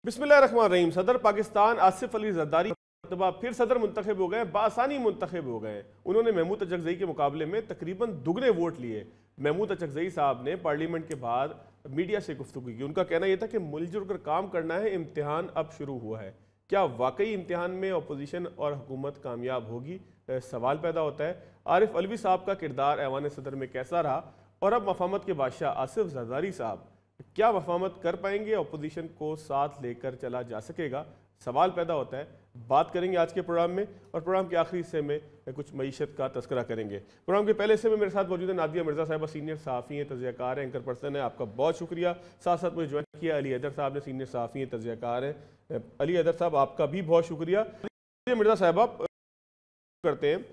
बिस्मिल्लाहिर्रहमानिर्रहीम। सदर पाकिस्तान आसिफ अली जरदारी मरतबा फिर सदर मुंतखब हो गए, बासानी मुंतखब हो गए। उन्होंने महमूद अचकजई के मुकाबले में तकरीबन दुगने वोट लिए। महमूद अचकजई साहब ने पार्लियामेंट के बाद मीडिया से गुफ्तगू की। उनका कहना यह था कि मिलजुल कर काम करना है, इम्तिहान अब शुरू हुआ है। क्या वाकई इम्तिहान में अपोजिशन और हुकूमत कामयाब होगी? सवाल पैदा होता है। आरिफ अलवी साहब का किरदार ऐवान सदर में कैसा रहा, और अब मफामत के बादशाह आसिफ जरदारी साहब क्या मफामत कर पाएंगे? अपोजिशन को साथ लेकर चला जा सकेगा? सवाल पैदा होता है। बात करेंगे आज के प्रोग्राम में, और प्रोग्राम के आखिरी हिस्से में कुछ मईशत का तस्करा करेंगे। प्रोग्राम के पहले हिस्से में मेरे साथ मौजूद है नादिया मिर्जा साहबा, सीनियर सहाफ़ी हैं, तजज़ियाकार हैं, एंकर पर्सन है। आपका बहुत शुक्रिया। साथ साथ मुझे ज्वाइन किया अली हैदर साहब ने, सीनियर सहाफ़ी हैं, तजज़ियाकार हैं। अली हैदर साहब, आपका भी बहुत शुक्रिया। नादिया मिर्जा साहबा करते हैं,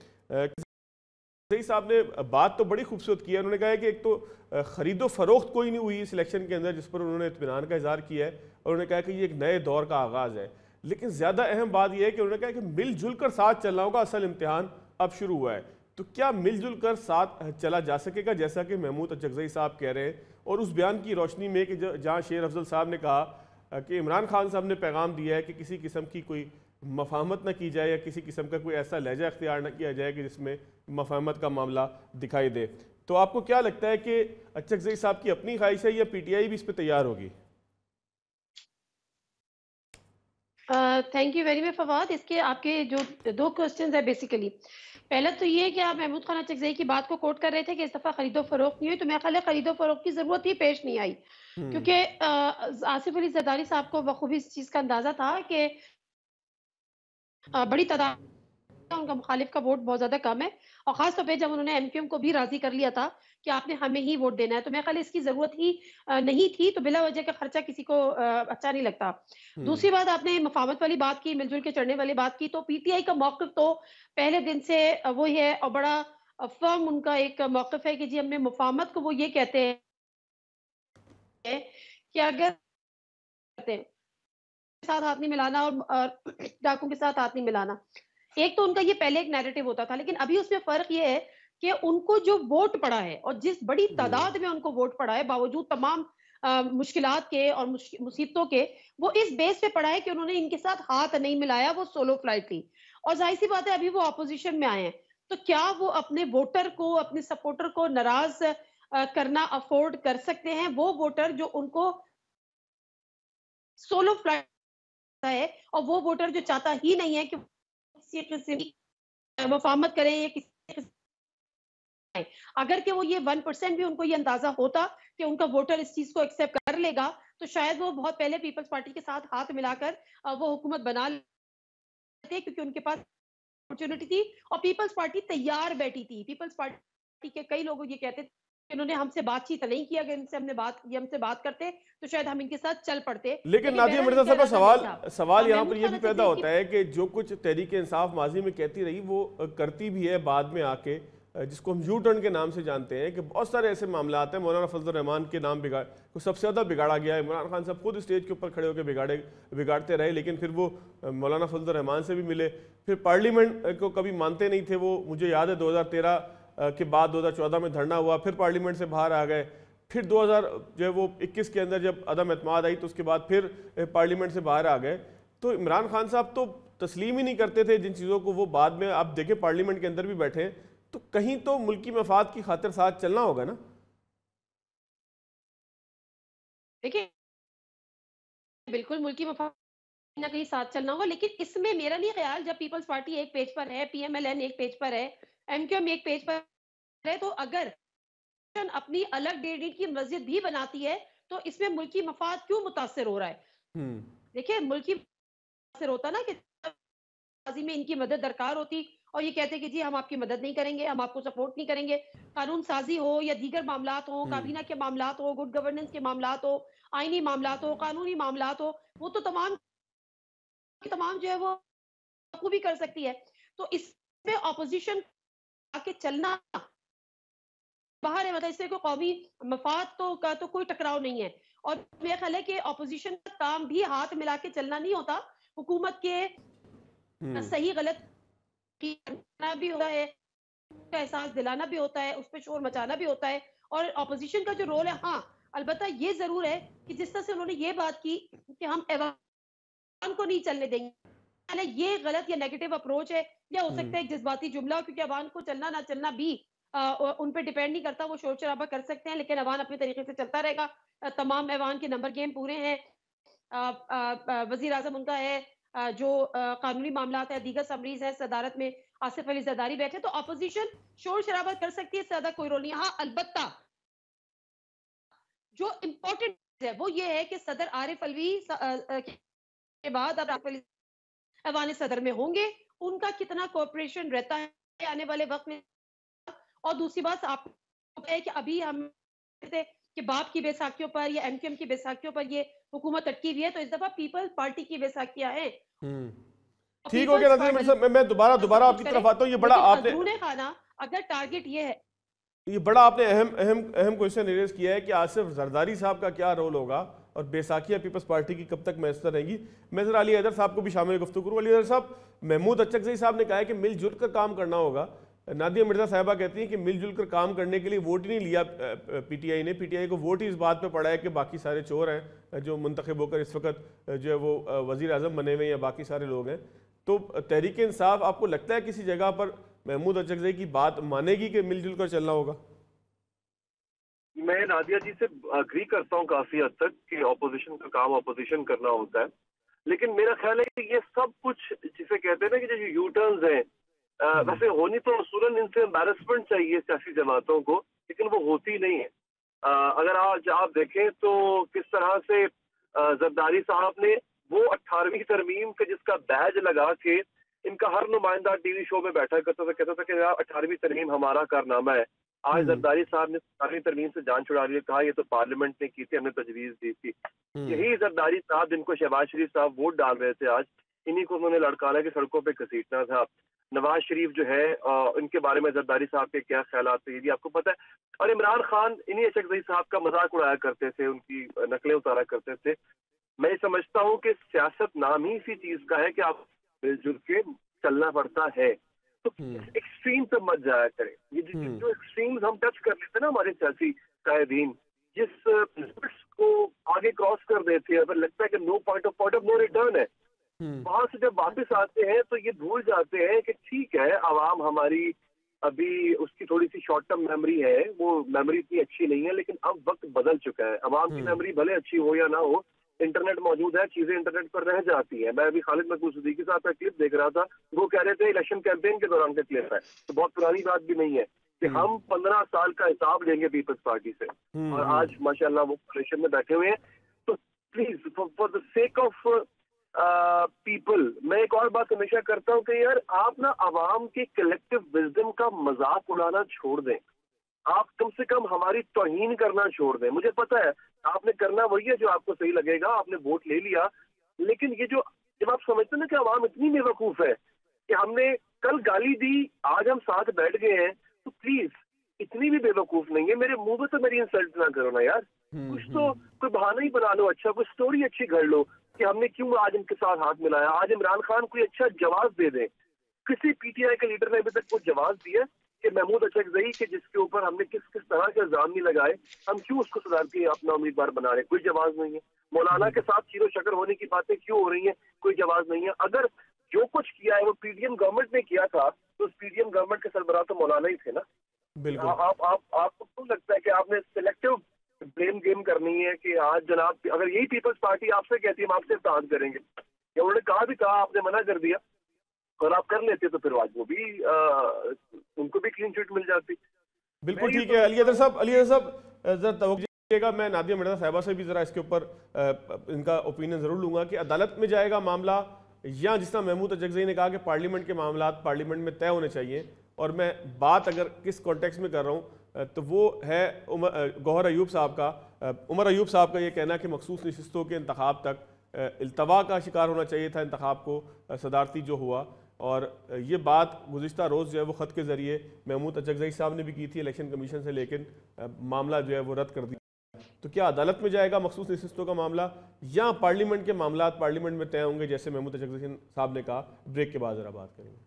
सही साहब ने बात तो बड़ी खूबसूरत की है। उन्होंने कहा है कि एक तो खरीदो फरोख्त कोई नहीं हुई इस इलेक्शन के अंदर, जिस पर उन्होंने इत्मीनान का इजहार किया है, और उन्होंने कहा कि ये एक नए दौर का आगाज़ है। लेकिन ज़्यादा अहम बात यह है कि उन्होंने कहा कि मिलजुल कर साथ चलना होगा, असल इम्तिहान अब शुरू हुआ है। तो क्या मिलजुल कर साथ चला जा सकेगा, जैसा कि महमूद अचकजई साहब कह रहे हैं? और उस बयान की रोशनी में कि जहाँ शेर अफजल साहब ने कहा कि इमरान खान साहब ने पैगाम दिया है कि किसी किस्म की कोई मफाहमत न की जाए, या किसी किस्म का कोई ऐसा लहजा अख्तियार न किया जाए कि जिसमें मफाहमत का मामला दिखाई दे। तो आपको क्या लगता है कि अचकजई साहब की अपनी ख्वाहिश है, या पीटीआई भी इस पर तैयार होगी? Thank you very much Fawad. इसके आपके जो दो क्वेश्चंस है बेसिकली, पहला तो ये है कि आप महमूद खान अचकजई की बात को कोट कर रहे थे कि इस दफा खरीदो फरोख्त नहीं हुई, तो मेरा ख्याल है खरीदो फरोख्त की जरूरत ही पेश नहीं आई, क्योंकि आसिफ अली जरदारी साहब को बखूबी इस चीज का अंदाजा था कि बड़ी तादाद उनका मुखालिफ का वोट बहुत ज्यादा कम है, और खास तौर पे जब उन्होंने एमक्यूएम को भी राजी कर लिया था कि आपने हमें ही वोट देना है, तो मेरे ख्याल इसकी जरूरत ही नहीं थी। तो बिला वजह का खर्चा किसी को अच्छा नहीं लगता। दूसरी बात, आपने मफावत वाली बात की, मिलजुल के चढ़ने वाली बात की, तो पीटीआई का मौकफ तो पहले दिन से वो ही है, और बड़ा फर्म उनका एक मौकफ है कि जी हमने मुफाहमत को, वो ये कहते हैं कि अगर साथ हाथ नहीं मिलाना और डाकू के साथ हाथ नहीं मिलाना। एक तो उनका ये पहले एक नैरेटिव होता था, लेकिन अभी उसमें फर्क ये है कि उनको जो वोट पड़ा है, और जिस बड़ी तादाद में उनको वोट पड़ा है, बावजूद तमाम मुश्किलात के और मुसीबतों के, वो इस बेस पे पड़ा है कि उन्होंने इनके साथ हाथ नहीं मिलाया, वो सोलो फ्लाइट थी। और जाहिर सी बात है, अभी वो ऑपोजिशन में आए हैं, तो क्या वो अपने वोटर को, अपने सपोर्टर को नाराज करना अफोर्ड कर सकते हैं? वो वोटर जो उनको सोलो फ्लाइट है, और वो वोटर जो चाहता ही नहीं है कि किसी किस्म की मुफाहमत करें या किसी, अगर कि वो ये 1% भी उनको ये अंदाजा होता कि उनका वोटर इस चीज को एक्सेप्ट कर लेगा, तो शायद वो बहुत पहले पीपल्स पार्टी के साथ हाथ मिलाकर वो हुकूमत बना लेते, क्योंकि उनके पास अपॉर्चुनिटी थी और पीपल्स पार्टी तैयार बैठी थी। पीपल्स पार्टी के कई लोग ये कहते थे कि इन्होंने हमसे बातचीत नहीं की, अगर इनसे हमने बात की, हमसे बात करते तो शायद हम इनके साथ चल पड़ते। लेकिन लेकिन नादिया बहरहाल मिर्जा इनका साहब, इरादा नहीं सवाल था। सवाल यहाँ पर महमूद यह खान भी पैदा अचकजई की, होता है कि जो कुछ तहरीक इंसाफ माजी में कहती रही, वो करती भी है बाद में आके, जिसको हम यू टर्न के नाम से जानते हैं, कि बहुत सारे ऐसे मामला आते हैं। मौलाना फजल रहमान के नाम को सबसे ज़्यादा बिगाड़ा गया है। इमरान खान साहब खुद स्टेज के ऊपर खड़े होकर बिगाड़ते रहे, लेकिन फिर वो मौलाना फजल रहमान से भी मिले, फिर पार्लियामेंट को कभी मानते नहीं थे वो। मुझे याद है 2013 के बाद 2014 में धरना हुआ, फिर पार्लियामेंट से बाहर आ गए, फिर 2000 जो है वो 21 के अंदर जब अदम एतमाद आई, तो उसके बाद फिर पार्लियामेंट से बाहर आ गए। तो इमरान खान साहब तो तस्लीम ही नहीं करते थे जिन चीज़ों को, वो बाद में आप देखें पार्लियामेंट के अंदर भी बैठे हैं। तो कहीं तो मुल्की मफाद की खातिर साथ चलना होगा ना? देखिए बिल्कुल मुल्की मफाद कहीं ना कहीं साथ चलना होगा, लेकिन इसमें मेरा नहीं ख्याल, जब पीपल्स पार्टी एक पेज पर है, पीएमएलएन एक पेज पर है, एमक्यूएम एक पेज पर है, तो अगर अपनी अलग डेट की मस्जिद भी बनाती है, तो इसमें मुल्की मफाद क्यों मुतासर हो रहा है? हम्म। देखिए मुल्की मुतासर होता ना कि बाजी में इनकी मदद दरकार होती, और ये कहते कि जी हम आपकी मदद नहीं करेंगे, हम आपको सपोर्ट नहीं करेंगे। कानून साजी हो या दीगर मामलात हो, हम्म। काबीना के मामलात हो, गुड गवर्नेंस के मामलात हो, आईनी मामलात हो, कानूनी मामलात हो, वो तो तमाम की तमाम जो है वो बखूबी कर सकती है। तो इसमें ऑपोजिशन आके चलना बाहर है, मतलब इससे कोई कौमी मफाद तो का तो कोई टकराव नहीं है। और मेरा ख्याल है कि ऑपोजिशन का काम भी हाथ मिला के चलना नहीं होता, हुकूमत के हम्म। सही गलत करना भी होता है, का एहसास दिलाना भी होता है, उस पर शोर मचाना भी होता है। और ऑपोजिशन का जो रोल है, हाँ अलबत्ता ये जरूर है कि जिस तरह से उन्होंने ये बात की कि हम को नहीं चलने देंगे। पहले ये गलत या नेगेटिव अप्रोच है, या हो सकता है एक जज्बाती जुमला, क्योंकि अवान को चलना ना चलना भी उन पे डिपेंड नहीं करता। वो शोर शराबा कर सकते हैं, लेकिन अवान अपने तरीके से चलता रहेगा। तमाम अवान के नंबर गेम पूरे हैं। वजीर आजम उनका है, जो कानूनी मामलात है, दीगर समरीज है, सदारत में आसिफ अली जरदारी बैठे, तो अपोजिशन शोर शराबा कर सकती है, ज्यादा कोई रोल नहीं। हाँ, अलबत्ता जो इम्पोर्टेंट है वो ये है कि सदर आरिफ अलवी के बाद अब आरिफ अली अवान सदर में होंगे, उनका कितना कोऑपरेशन रहता है आने वाले वक्त में। और दूसरी बात आपको है कि अभी हम कि बाप की बैसाखियों पर या एमक्यूएम की बैसाखियों पर ये हुकूमत अटकी हुई है, तो इस दफा पीपल्स पार्टी की बैसाखियां हैं। ठीक हो गया नाज़रीन साहब, मैं दोबारा आपकी तरफ आता हूँ। ये बड़ा आपने खाना अगर टारगेट ये है, ये बड़ा आपने अहम क्वेश्चन रेज किया है कि आसिफ जरदारी साहब का क्या रोल होगा और बैसाखियाँ पीपल्स पार्टी की कब तक मैसर रहेंगी। मैं जरा अली हैदर साहब को भी शामिल गुफ्तगू करूँ। अली हैदर साहब, महमूद अचकज़ई साहब ने कहा है कि मिलजुल कर काम करना होगा। नादिया मिर्जा साहिबा कहती हैं कि मिलजुल कर काम करने के लिए वोट ही नहीं लिया पीटीआई ने। पीटीआई को वोट ही इस बात पे पड़ा है कि बाकी सारे चोर हैं जो मुंतखब होकर इस वक्त जो है वो वज़ीर आज़म बने हुए हैं या बाकी सारे लोग हैं। तो तहरीक इंसाफ आपको लगता है किसी जगह पर महमूद अचकज़ई की बात मानेगी कि मिलजुल कर चलना होगा? मैं नादिया जी से अग्री करता हूँ काफी हद तक कि ऑपोजिशन का काम ऑपोजिशन करना होता है, लेकिन मेरा ख्याल है कि ये सब कुछ जिसे कहते हैं ना कि जो यू टर्न्स हैं, वैसे होनी तो असूलन इनसे एम्बैरसमेंट चाहिए सियासी जमातों को, लेकिन वो होती नहीं है। अगर आज आप देखें तो किस तरह से जरदारी साहब ने वो 18वीं तरमीम के जिसका बैज लगा के इनका हर नुमाइंदा टीवी शो में बैठा करता था, कहता था कि 18वीं तरमीम हमारा कारनामा है। आज जरदारी साहब ने 17वीं तरमीम से जान छुड़ा ली, कहा ये तो पार्लियामेंट ने की थी, हमने तजवीज दी थी। यही जरदारी साहब जिनको शहबाज शरीफ साहब वोट डाल रहे थे, आज इन्हीं को उन्होंने लड़काना के सड़कों पे घसीटना था। नवाज शरीफ जो है इनके बारे में जरदारी साहब के क्या ख्याल थे ये भी आपको पता है। और इमरान खान इन्हीं अचकज़ई साहब का मजाक उड़ाया करते थे, उनकी नकलें उतारा करते थे। मैं समझता हूँ कि सियासत नाम ही इसी चीज का है कि आप मिलजुल के चलना पड़ता है, तो एक्सट्रीम पे मत जाया करें। ये जो एक्सट्रीम्स हम टच कर लेते हैं ना हमारे सियासी कायदीन, जिस लिमिट्स को आगे क्रॉस कर देते हैं, अगर लगता है कि no point of no return है, वहां से जब वापस आते हैं तो ये भूल जाते हैं कि ठीक है आवाम हमारी अभी उसकी थोड़ी सी शॉर्ट टर्म मेमोरी है, वो मेमोरी इतनी अच्छी नहीं है, लेकिन अब वक्त बदल चुका है। आवाम की मेमोरी भले अच्छी हो या ना हो, इंटरनेट मौजूद है, चीजें इंटरनेट पर रह जाती हैं। मैं अभी खालिद महमूद सिद्दीकी साहब का क्लिप देख रहा था, वो कह रहे थे इलेक्शन कैंपेन के दौरान का क्लिप है, तो बहुत पुरानी बात भी नहीं है कि हम 15 साल का हिसाब लेंगे पीपल्स पार्टी से, और आज माशाल्लाह वो कोalition में बैठे हुए हैं। तो please for the sake of people, मैं एक और बात हमेशा करता हूँ कि यार आप ना आवाम के कलेक्टिव विजडम का मजाक उड़ाना छोड़ दें। आप कम से कम हमारी तौहीन करना छोड़ दें। मुझे पता है आपने करना वही है जो आपको सही लगेगा, आपने वोट ले लिया, लेकिन ये जो जब आप समझते हैं ना कि आवाम इतनी बेवकूफ है कि हमने कल गाली दी, आज हम साथ बैठ गए हैं, तो प्लीज इतनी भी बेवकूफ नहीं है। मेरे मुंह में तो मेरी इंसल्ट ना करो ना यार, कुछ तो कोई बहाना ही बना लो, अच्छा कोई स्टोरी अच्छी घड़ लो कि हमने क्यों आज इनके साथ हाथ मिलाया। आज इमरान खान कोई अच्छा जवाब दे दें। किसी पीटीआई के लीडर ने अभी तक कोई जवाब दिया कि महमूद अचकज़ई के जिसके ऊपर हमने किस किस तरह के इल्जाम नहीं लगाए, हम क्यों उसको सुधार के अपना उम्मीदवार बना रहे हैं, कोई जवाब नहीं है। मौलाना के साथ शीरो शकर होने की बातें क्यों हो रही हैं, कोई जवाब नहीं है। अगर जो कुछ किया है वो पीडीएम गवर्नमेंट ने किया था, तो उस पीडीएम गवर्नमेंट के सरबराह तो मौलाना ही थे ना। बिल्कुल। आपको क्यों लगता है कि आपने सिलेक्टिव ब्लेम गेम करनी है कि आज जनाब अगर यही पीपल्स पार्टी आपसे कहती है हम आपसे इत्तेहाद करेंगे, या उन्होंने कहा भी कहा आपने मना कर दिया और आप कर लेते, तो फिर आज वो भी उनको भी क्लीन चिट मिल जाती। बिल्कुल ठीक है। अली हैदर साहब जरा तवज्जो, मैं नादिया मिर्जा साहिबा से भी जरा इसके ऊपर इनका ओपिनियन जरूर लूंगा कि अदालत में जाएगा मामला, या जिस तरह महमूद अचकज़ई ने कहा कि पार्लियामेंट के मामला पार्लियामेंट में तय होने चाहिए। और मैं बात अगर किस कॉन्टेक्स्ट में कर रहा हूँ तो वो है गौहर अयूब साहब का, उमर अयूब साहब का ये कहना कि मखसूस नशिस्तों के इंतखाब तक इल्तवा का शिकार होना चाहिए था इंतखाब को सदारती जो हुआ। और ये बात गुज़िश्ता रोज़ जो है वो ख़त के ज़रिए महमूद अचकज़ई साहब ने भी की थी इलेक्शन कमीशन से, लेकिन मामला जो है वो रद्द कर दिया। तो क्या अदालत में जाएगा मखसूस नशिस्तों का मामला, या पार्लियामेंट के मामला पार्लियामेंट में तय होंगे जैसे महमूद अचकज़ई साहब ने कहा? ब्रेक के बाद ज़रा बात करेंगे।